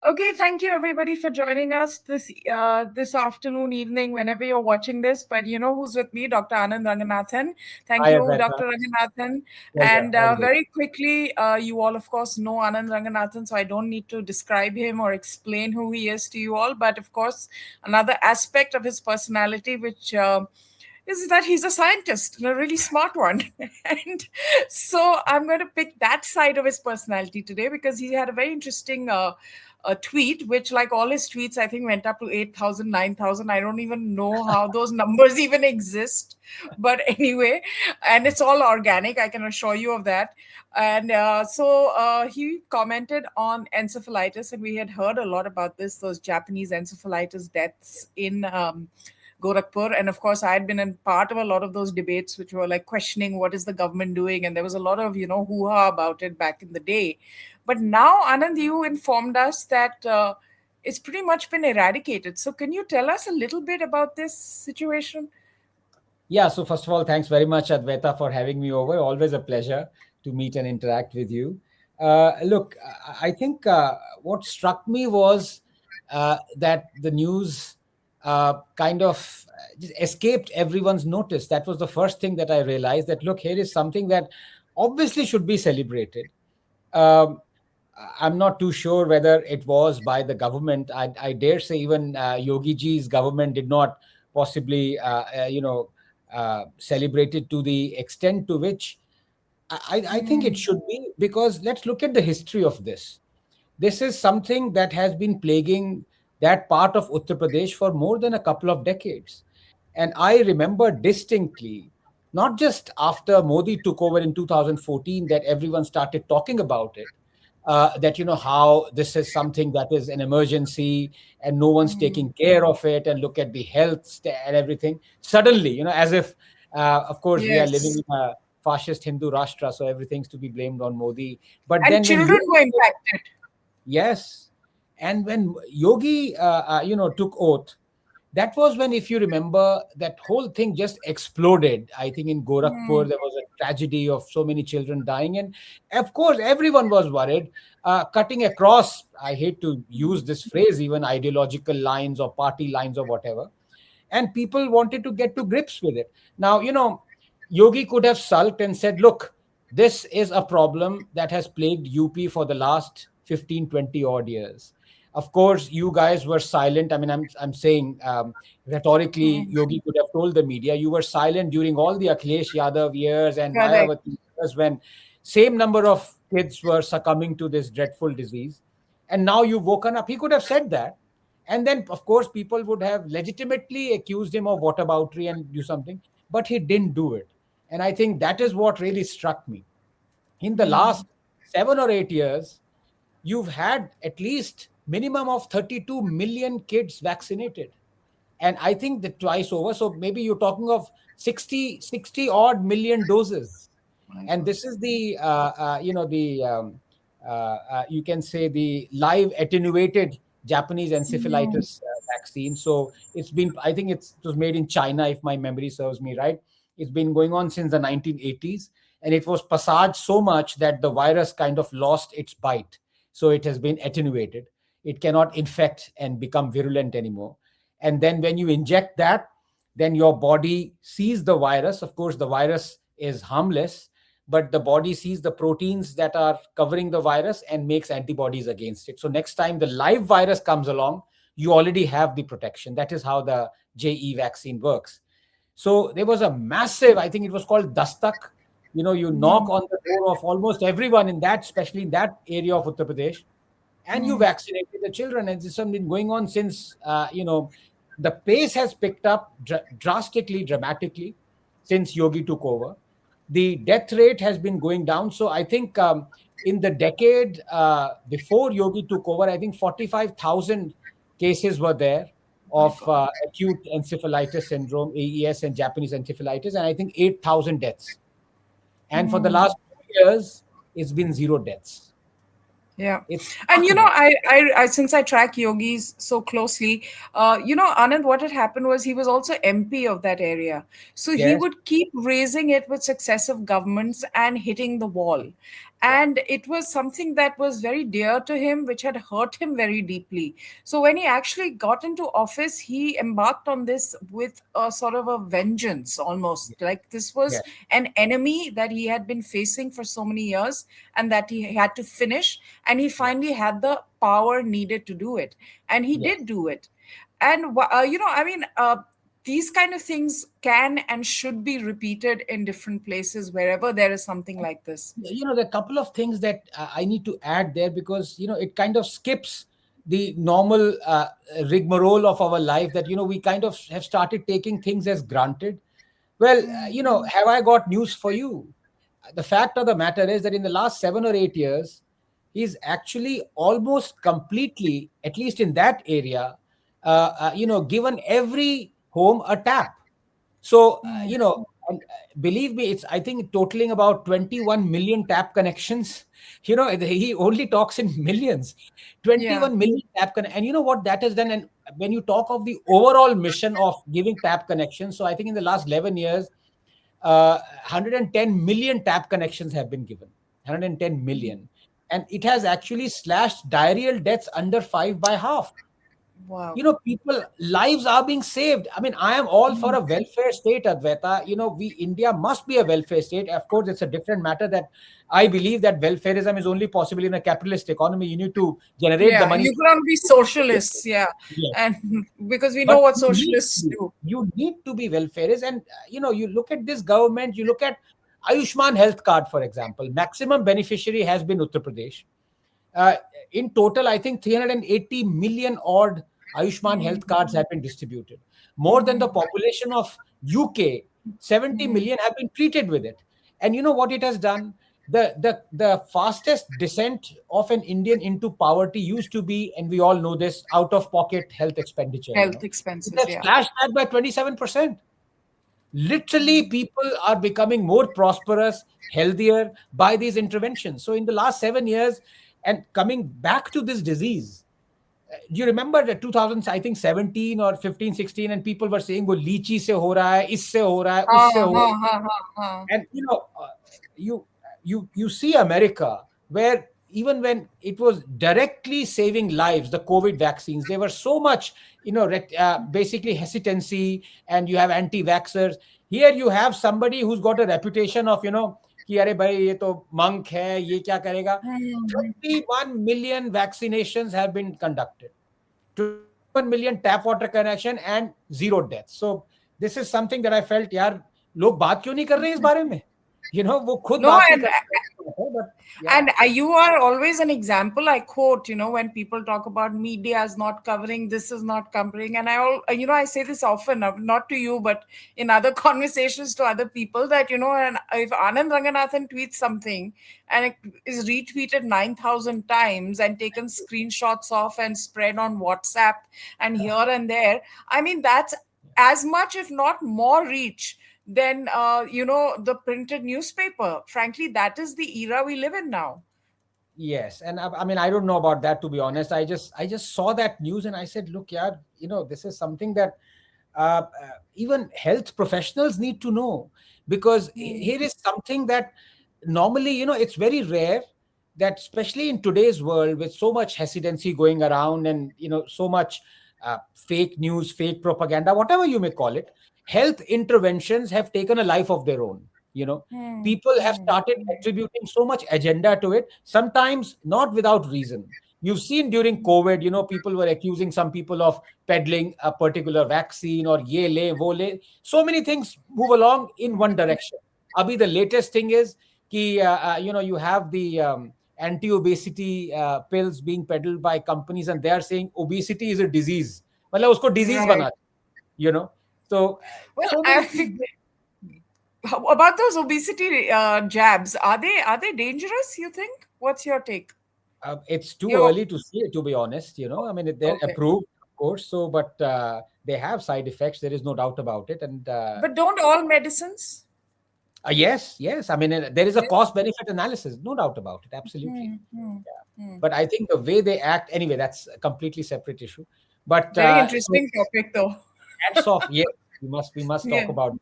Okay, thank you everybody for joining us this afternoon, evening, whenever you're watching this. But you know who's with me, Dr. Anand Ranganathan. Thank Hi, you, Advaita. Dr. Ranganathan. Pleasure, And always. very quickly, you all, of course, know Anand Ranganathan, so I don't need to describe him or explain who he is to you all. But of course, another aspect of his personality, which is that he's a scientist and a really smart one. And so I'm going to pick that side of his personality today because he had a very interesting a tweet, which, like all his tweets, I think went up to 8,000, 9,000. I don't even know how those numbers even exist. But anyway, and it's all organic, I can assure you of that. And he commented on encephalitis, and we had heard a lot about this, those Japanese encephalitis deaths in Gorakhpur. And of course, I had been in part of a lot of those debates, which were like questioning what is the government doing. And there was a lot of, hoo ha about it back in the day. But now, Anand, you informed us that it's pretty much been eradicated. So can you tell us a little bit about this situation? Yeah, so first of all, thanks very much, Advaita, for having me over. Always a pleasure to meet and interact with you. Look, I think what struck me was that the news kind of just escaped everyone's notice. That was the first thing that I realized that, look, here is something that obviously should be celebrated. Um, I'm not too sure whether it was by the government. I dare say even Yogi Ji's government did not possibly, celebrate it to the extent to which I think it should be, because let's look at the history of this. This is something that has been plaguing that part of Uttar Pradesh for more than a couple of decades. And I remember distinctly, not just after Modi took over in 2014, that everyone started talking about it. That, how this is something that is an emergency and no one's taking care of it, and look at the and everything. Suddenly, as if, of course, we are living Yes. in a fascist Hindu Rashtra, so everything's to be blamed on Modi. But And then when children were Yogi, impacted. yes, and when Yogi, took oath, that was when, if you remember, that whole thing just exploded. I think in Gorakhpur, there was a tragedy of so many children dying. And of course, everyone was worried, cutting across, I hate to use this phrase, even ideological lines or party lines or whatever. And people wanted to get to grips with it. Now, Yogi could have sulked and said, look, this is a problem that has plagued UP for the last 15, 20 odd years. Of course, you guys were silent. I mean, I'm saying, rhetorically, Yogi could have told the media, you were silent during all the Akhilesh Yadav years and Correct. Mayawati years, when same number of kids were succumbing to this dreadful disease. And now you've woken up. He could have said that. And then, of course, people would have legitimately accused him of whataboutery and do something, but he didn't do it. And I think that is what really struck me. In the last 7 or 8 years, you've had at least minimum of 32 million kids vaccinated. And I think that twice over. So maybe you're talking of 60 odd million doses. My And God. this is the, you can say, the live attenuated Japanese encephalitis vaccine. So it's been, I think it was made in China, if my memory serves me right. It's been going on since the 1980s. And it was passaged so much that the virus kind of lost its bite. So it has been attenuated. It cannot infect and become virulent anymore. And then when you inject that, then your body sees the virus. Of course, the virus is harmless, but the body sees the proteins that are covering the virus and makes antibodies against it. So next time the live virus comes along, you already have the protection. That is how the JE vaccine works. So there was a massive, I think it was called dastak. You knock on the door of almost everyone in that, especially in that area of Uttar Pradesh, and you vaccinated the children. And this has been going on since, the pace has picked up drastically, dramatically since Yogi took over. The death rate has been going down. So I think, in the decade before Yogi took over, I think 45,000 cases were there My of God. acute encephalitis syndrome, AES, and Japanese encephalitis, and I think 8,000 deaths. And for the last 2 years, it's been zero deaths. Yeah. It's And remarkable. since I track yogis so closely, Anand, what had happened was he was also MP of that area. So he Yes. would keep raising it with successive governments and hitting the wall. and it was something that was very dear to him, which had hurt him very deeply. So when he actually got into office, he embarked on this with a sort of a vengeance, almost like this yeah, was an enemy that he had been facing for so many years and that he had to finish, and he yeah, finally had the power needed to do it, and he yes. did do it. And I mean, these kind of things can and should be repeated in different places wherever there is something like this. There are a couple of things that I need to add there, because it kind of skips the normal rigmarole of our life, that we kind of have started taking things as granted. Well, have I got news for you? The fact of the matter is that in the last 7 or 8 years, he's actually almost completely, at least in that area, given every home a tap. So, and believe me, it's, I think, totaling about 21 million tap connections. He only talks in millions. Yeah. 21 million and you know what that has done? And when you talk of the overall mission of giving tap connections, so I think in the last 11 years, 110 million tap connections have been given. 110 million. And it has actually slashed diarrheal deaths under five by half. Wow. People lives are being saved. I mean, I am all for a welfare state, Advaita. We India must be a welfare state. Of course, it's a different matter that I believe that welfareism is only possible in a capitalist economy. You need to generate the Yeah, money. you cannot be socialists. Yeah, Yes. and because we know But what you need socialists to be. do. You need to be welfareist. And you look at this government, you look at Ayushman health card, for example. Maximum beneficiary has been Uttar Pradesh. uh, in total, I think 380 million odd Ayushman health cards have been distributed. More than the population of UK, 70 million have been treated with it. And you know what it has done? The fastest descent of an Indian into poverty used to be, and we all know this, out of pocket health expenditure. Health It expenses. has Yeah. slashed that by 27%. Literally, people are becoming more prosperous, healthier by these interventions. So in the last 7 years, and coming back to this disease, do you remember the 2000s, I think 17 or 15, 16, and people were saying, wo lychee se ho raha hai, isse ho raha hai, Ha usse ho ha raha ha hai. ha ha. And you you see America, where even when it was directly saving lives, the COVID vaccines, they were so much, basically hesitancy, and you have anti-vaxxers. Here you have somebody who's got a reputation of, कि अरे भाई ये तो monk है, ये क्या करेगा. 21 million vaccinations have been conducted. 21 million tap water connection and zero deaths. So this is something that I felt, यार लोग बात क्यों नहीं कर रहे हैं इस बारे में? वो खुद No, बात नहीं and कर रहे, but yeah. And you are always an example. I quote, when people talk about media is not covering, this is not covering. And I say this often, not to you, but in other conversations to other people that, and if Anand Ranganathan tweets something and it is retweeted 9,000 times and taken screenshots of and spread on WhatsApp and here and there, I mean, that's as much, if not more reach than the printed newspaper. Frankly, that is the era we live in now. Yes, and I mean, I don't know about that, to be honest. I just saw that news and I said, look, yeah, this is something that even health professionals need to know, because here is something that normally, it's very rare, that especially in today's world with so much hesitancy going around, and so much fake news, fake propaganda, whatever you may call it, health interventions have taken a life of their own. you know People have started attributing so much agenda to it, sometimes not without reason. You've seen during COVID, people were accusing some people of peddling a particular vaccine, or ye le, wo le. So many things move along in one direction. Abhi, the latest thing is कि you have the anti-obesity pills being peddled by companies, and they are saying obesity is a disease. मतलब उसको disease Right. बना, you know. So Well, so many things. about those obesity jabs, are they dangerous? You think? What's your take? It's too Your early to say, to be honest. I mean, they're Okay, approved, of course. So, but they have side effects. There is no doubt about it. And but don't all medicines? yes, yes. I mean, there is a Yes. cost-benefit analysis, no doubt about it. Absolutely. Yeah. But I think the way they act, anyway, that's a completely separate issue. But Very so interesting topic, though. hats off. Yes, we must talk Yeah. about.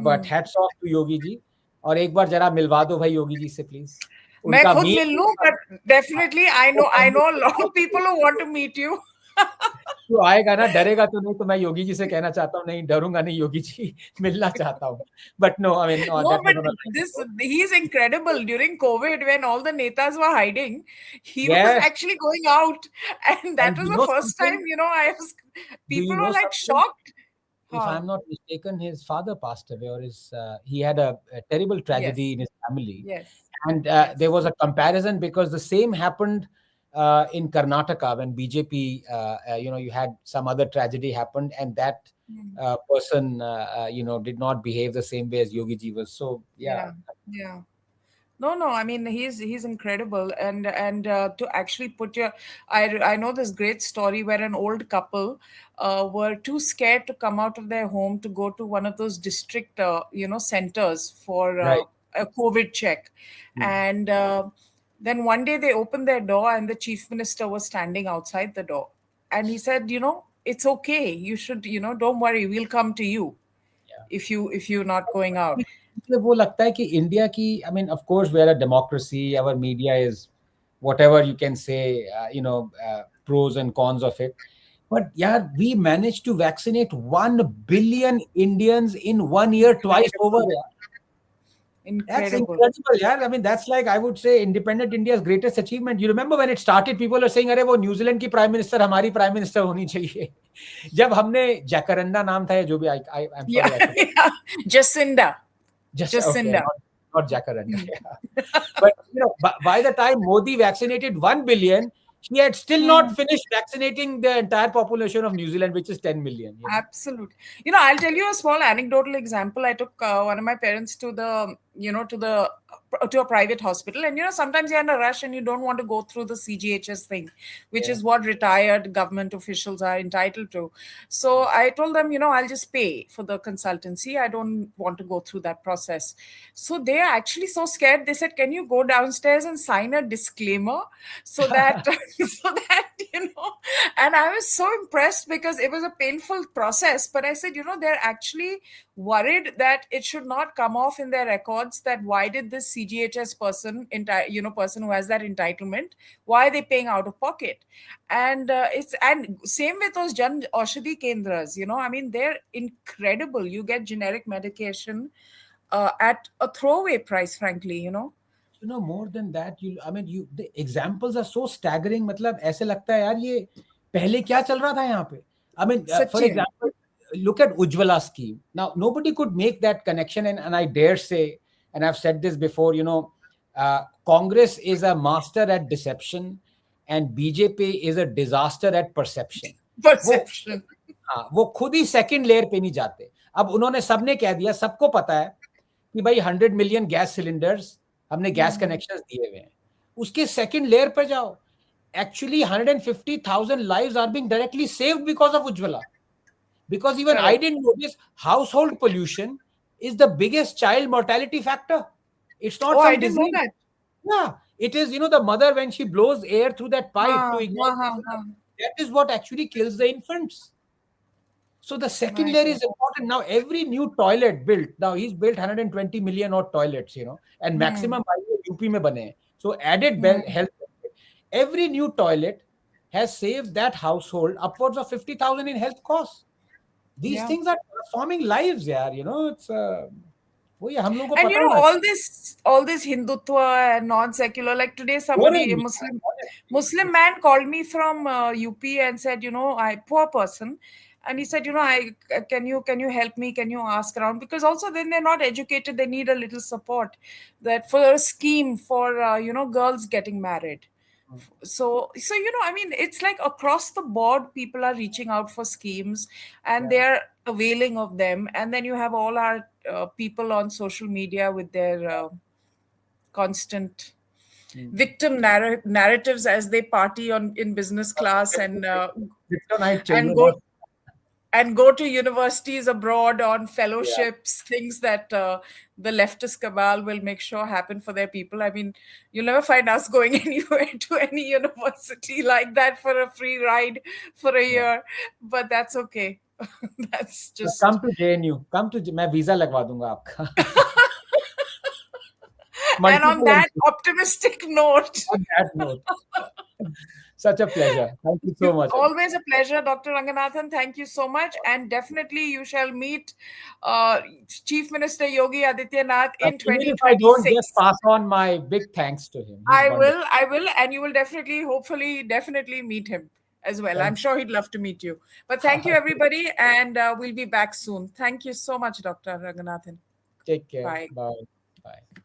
But hats off to Yogi ji. और एक बार जरा मिलवा दो भाई योगी जी से please, मैं उनका खुद मीट। मिल लूं, but definitely I know a lot of people who want to meet you. तो आएगा ना, डरेगा तो नहीं, तो मैं योगी जी से कहना चाहता हूँ, नहीं डरूंगा नहीं योगी जी, मिलना चाहता हूँ। But no, I mean No, that but was on a this he's incredible. During COVID, when all the netas were hiding, he was yes, actually going out, and that and was you the know first time, something, I was. Do People you were know like something, shocked. if Huh. I'm not mistaken, his father passed away, or his he had a terrible Yes. tragedy in his family, Yes. and there Yes. was a comparison because the same happened in Karnataka when BJP, you had some other tragedy happened, and that Hmm. person, did not behave the same way as Yogi Ji was. So yeah, Yeah. Yeah. No, no. I mean, he's incredible, and to actually put your, I know this great story where an old couple were too scared to come out of their home to go to one of those district centers for right. a COVID check, Hmm. and then one day they opened their door and the chief minister was standing outside the door, and he said, it's okay. You should, don't worry. We'll come to you Yeah. if you're not going out. मुझे वो लगता है कि India की, I mean of course we are a democracy, our media is whatever you can say, pros and cons of it, but yeah, we managed to vaccinate 1 billion Indians in 1 year twice over. Incredible. Yeah. That's Incredible. incredible. Yeah, I mean that's like, I would say, independent India's greatest achievement. You remember when it started, people were saying अरे वो New Zealand की prime minister हमारी prime minister होनी चाहिए। जब हमने जैकरंडा नाम था या जो भी, I am Yeah, sorry I forgot, yeah. Jacinda. just okay, Jacinda. not jacaranda. Hmm. Yeah. But by the time Modi vaccinated 1 billion, he had still not Hmm. finished vaccinating the entire population of New Zealand, which is 10 million. Absolutely. I'll tell you a small anecdotal example. I took one of my parents to the, to a private hospital, and sometimes you're in a rush and you don't want to go through the CGHS thing, which Yeah. is what retired government officials are entitled to. So I told them, I'll just pay for the consultancy. I don't want to go through that process. So they are actually so scared. They said, "Can you go downstairs and sign a disclaimer so that so that and I was so impressed because it was a painful process. But I said, they're actually worried that it should not come off in their records that why did this CGHS person who has that entitlement, why are they paying out of pocket? And same with those Jan Aushadhi Kendras, I mean, they're incredible. You get generic medication at a throwaway price, frankly. More than that, I mean, the examples are so staggering. मतलब ऐसे लगता है यार, ये पहले क्या चल रहा था यहाँ पे? I mean, for Sachin. example, look at Ujjwala scheme. Now, nobody could make that connection, and I dare say, and I've said this before, Congress is a master at deception, and BJP is a disaster at perception. वो Perception. हाँ, वो खुद ही second layer पे नहीं जाते। अब उन्होंने सबने कह दिया, सबको पता है कि भाई 100 मिलियन गैस सिलेंडर्स हमने गैस कनेक्शंस दिए हुए हैं। उसके सेकंड लेयर पर जाओ, actually 150,000 lives are being directly saved because of Ujjwala. Because even I Correct. didn't notice, household pollution is the biggest child mortality factor. It's Oh, not I some didn't know disease. that. Yeah, it is, the mother when she blows air through that pipe to Huh, ignite huh, the huh, fire, huh. that is what actually kills the infants. So the second My layer God. is important. Now, every new toilet built, now he's built 120 million odd toilets, and Hmm. maximum by UP mein bane hain. So added Hmm. health benefit. Every new toilet has saved that household upwards of 50,000 in health costs. These Yeah. things are transforming lives, yeah. It's वो ये हम लोगों को And पता होना all this Hindutva and non-secular, like today somebody, a चाहिए. Honestly, Muslim man called me from UP and said, I poor person, and he said, I can you help me? Can you ask around? Because also then they're not educated, they need a little support, that for a scheme for girls getting married. So I mean, it's like across the board people are reaching out for schemes and yeah. they're availing of them, and then you have all our people on social media with their constant Hmm. victim narratives as they party on in business class and Kryptonite and चाहिए go ना. and go to universities abroad on Yeah. fellowships, things that the leftist cabal will make sure happen for their people. I mean, you'll never find us going anywhere to any university like that for a free ride for a Yeah. year, but that's okay. That's But come just to JNU. Come to, मैं visa लगवा दूंगा आपका. And on multiple that MCs optimistic note, on that note. Such a pleasure. Thank you so much. always a pleasure, Dr. Ranganathan. Thank you so much. And definitely you shall meet Chief Minister Yogi Adityanath in Even if I don't, just 2026. pass on my big thanks to him. He's wonderful. I will, and you will definitely, hopefully, definitely meet him as well. I'm Thank sure he'd love to meet you. But thank you, you. everybody, and we'll be back soon. Thank you so much, Dr. Ranganathan. Take care. Bye. Bye. Bye.